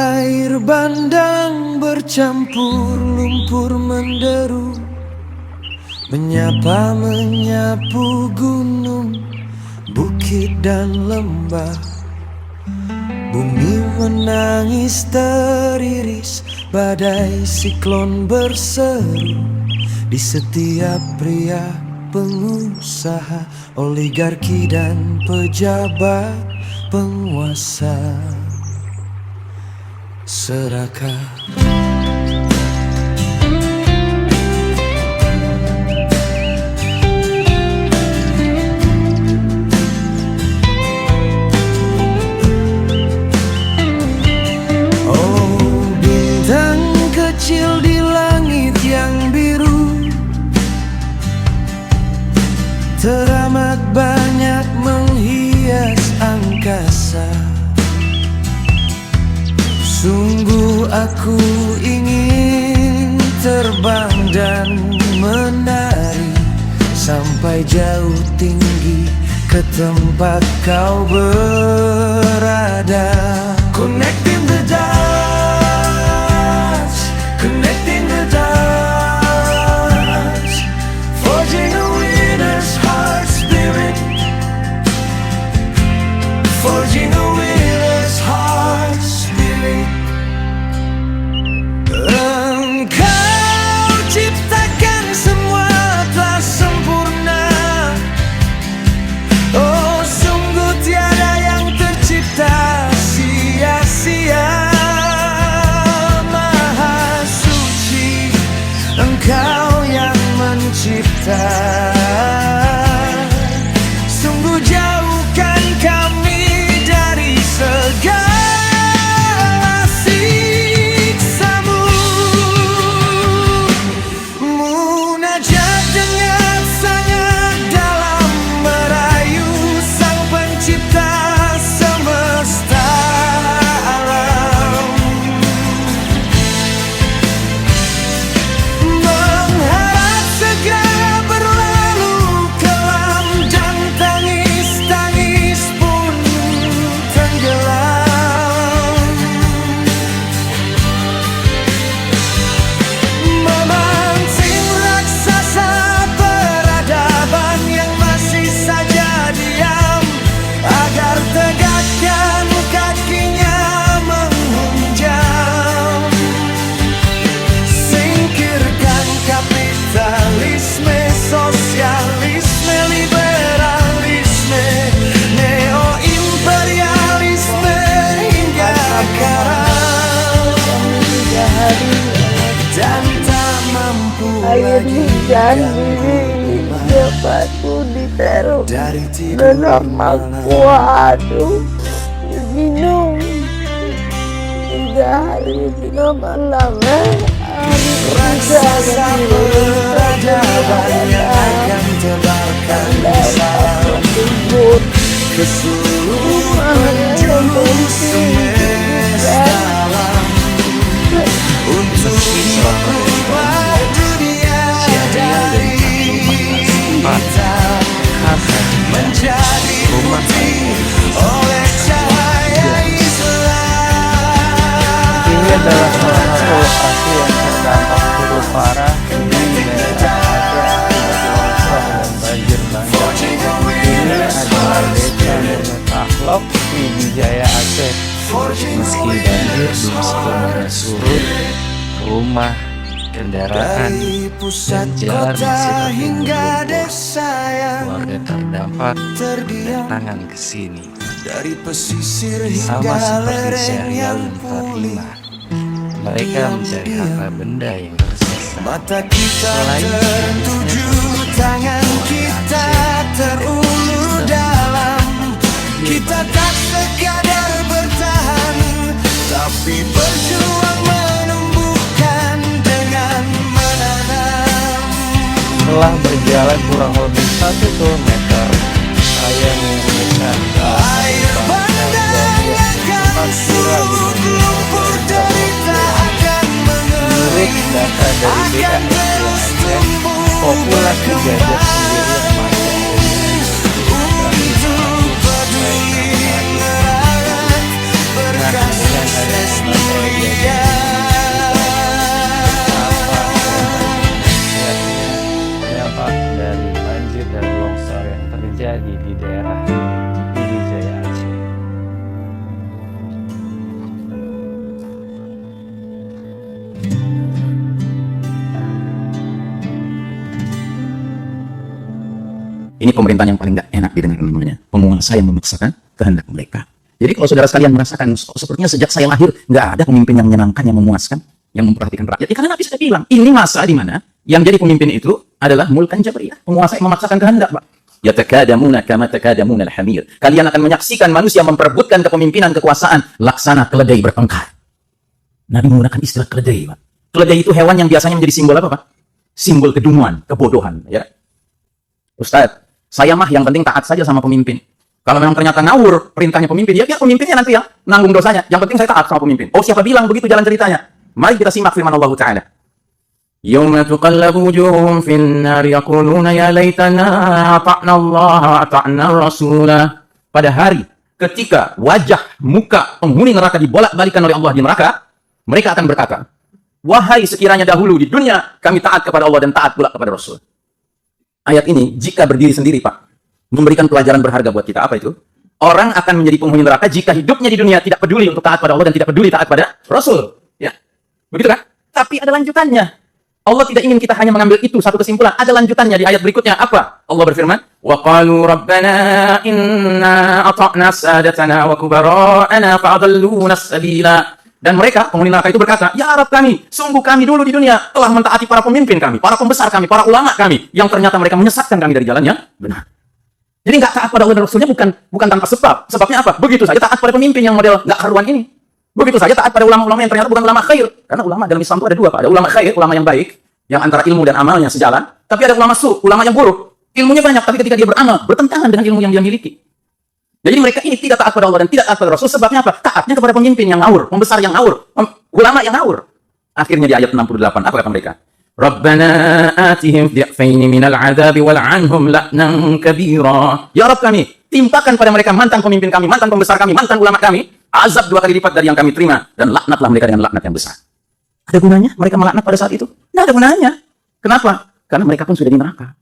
Air bandang bercampur lumpur menderu, menyapu gunung, bukit dan lembah. Bumi menangis teriris, badai siklon berseru. Di setiap pria pengusaha, oligarki dan pejabat penguasa serakah. Oh, bintang kecil di langit yang biru, teramat banyak menghias angkasa. Sungguh aku ingin terbang dan menari sampai jauh tinggi ke tempat kau berada. Connecting the dots, connecting the dots, forging a winner's heart spirit, forging a winner's heart spirit. Engkau ciptakan semua telah sempurna. Oh, sungguh tiada yang tercipta sia-sia. Maha suci Engkau yang mencipta. Sungguh jauhkan kami dari segala siksamu. Munajat dengan sangat dalam merayu Sang Pencipta semesta alam. Mengharap segera berlalu kelam dan tangis-tangis pun tenggelam. Memancing raksasa peradaban yang masih saja diam, agar tegakkan kakinya menghunjam. Singkirkan kapitalisme, sosialisme, liberalisme, neo-imperialisme hingga karam. Dan tak mampu lagi Bapakku ditaruh dari tidur dalam aku minum 3 hari 3 malam raksasa peradaban yang akan tebarkan salam ke seluruh penjuru semesta alam untuk mengubah dunia dari hitam menjadi putih oleh cahaya Islam. Ini adalah salah satu lokasi yang terdampak cukup parah di daerah Aceh akibat longsor dan banjir bandang. Ini adalah desa Nurmetaklok, Pidijaya, Aceh. Meski banjir belum sepenuhnya surut, rumah, kendaraan, dan jalan masih hingga tergenang lumpur. desa yang Warga terdampak terdiam berdatangan ke sini. dari pesisir Sama hingga seperti lereng serial yang dan pulih. Fatimah, mereka mencari harta benda yang tersisa. Mata kita Selain tertuju, bisnis tangan kita terulur dalam. Kita tak sekadar bertahan, tapi berjuang menumbuhkan dengan menanam. Setelah berjalan kurang lebih 1 kilometer, saya menemukan Air bandang akan surut, lumpur derita akan menurut mengering, data dari akan BKSDA terus Aceh, tumbuh populasi gajah berkembang. sendiri masih Untuk peduli merawat berkas Nah, ini yang ada di restu Ini pemerintahan yang paling nggak enak didengar namanya. Penguasa yang memaksakan kehendak mereka. Jadi kalau saudara sekalian merasakan, sepertinya sejak saya lahir, nggak ada pemimpin yang menyenangkan, yang memuaskan, yang memperhatikan rakyat. Ya, karena Nabi sudah bilang, ini masa di mana yang jadi pemimpin itu adalah mulkan jabriyah. Penguasa yang memaksakan kehendak, Pak. Yatakadamuna kama takadamuna al-hamir. Kalian akan menyaksikan manusia memperebutkan kepemimpinan, kekuasaan, laksana keledai bertengkar. Nabi menggunakan istilah keledai, Pak. Keledai itu hewan yang biasanya menjadi simbol apa, Pak? Simbol kedunguan, kebodohan, ya. Ustaz, saya mah yang penting taat saja sama pemimpin. Kalau memang ternyata ngawur perintahnya pemimpin, ya biar pemimpinnya nanti yang nanggung dosanya. Yang penting saya taat sama pemimpin. Oh, siapa bilang begitu jalan ceritanya? Mari kita simak firman Allah Ta'ala. Yawma tuqallabu wujuhum fin nar yaquluna ya laitana ata'na Allah ata'na Rasulah. Pada hari ketika wajah muka penghuni neraka dibolak-balikan oleh Allah di neraka, mereka akan berkata, wahai sekiranya dahulu di dunia kami taat kepada Allah dan taat pula kepada Rasul. Ayat ini jika berdiri sendiri, Pak, memberikan pelajaran berharga buat kita. Apa itu? Orang akan menjadi penghuni neraka jika hidupnya di dunia tidak peduli untuk taat pada Allah dan tidak peduli taat pada Rasul. Ya, begitu kan? Tapi ada lanjutannya. Allah tidak ingin kita hanya mengambil itu satu kesimpulan. Ada lanjutannya di ayat berikutnya. Apa? Allah berfirman, wa qalu rabbana inna ata'na sadatana wa kubara'ana fa'adalluna as-sabila. Dan mereka, penghuni neraka itu berkata, ya Rabb kami, sungguh kami dulu di dunia telah mentaati para pemimpin kami, para pembesar kami, para ulama kami, yang ternyata mereka menyesatkan kami dari jalan yang benar. Jadi nggak taat pada Allah dan Rasulnya bukan tanpa sebab. Sebabnya apa? Begitu saja taat pada pemimpin yang model nggak karuan ini. Begitu saja taat pada ulama-ulama yang ternyata bukan ulama khair. Karena ulama dalam Islam itu ada dua, Pak. Ada ulama khair, ulama yang baik, yang antara ilmu dan amalnya sejalan. Tapi ada ulama ulama yang buruk. Ilmunya banyak, tapi ketika dia beramal, bertentangan dengan ilmu yang dia miliki. Jadi mereka ini tidak taat pada Allah dan tidak taat pada Rasul. Sebabnya apa? Taatnya kepada pemimpin yang ngawur, pembesar yang ngawur, ulama yang ngawur. Akhirnya di ayat 68, apa kata mereka? Rabbana atihim dhi'faini minal 'adzabi wal'anhum la'nan kabira. Ya Rabb kami, timpakan pada mereka mantan pemimpin kami, mantan pembesar kami, mantan ulama kami, azab 2 kali lipat dari yang kami terima, dan laknatlah mereka dengan laknat yang besar. Ada gunanya mereka melaknat pada saat itu? Tidak ada gunanya. Kenapa? Karena mereka pun sudah di neraka.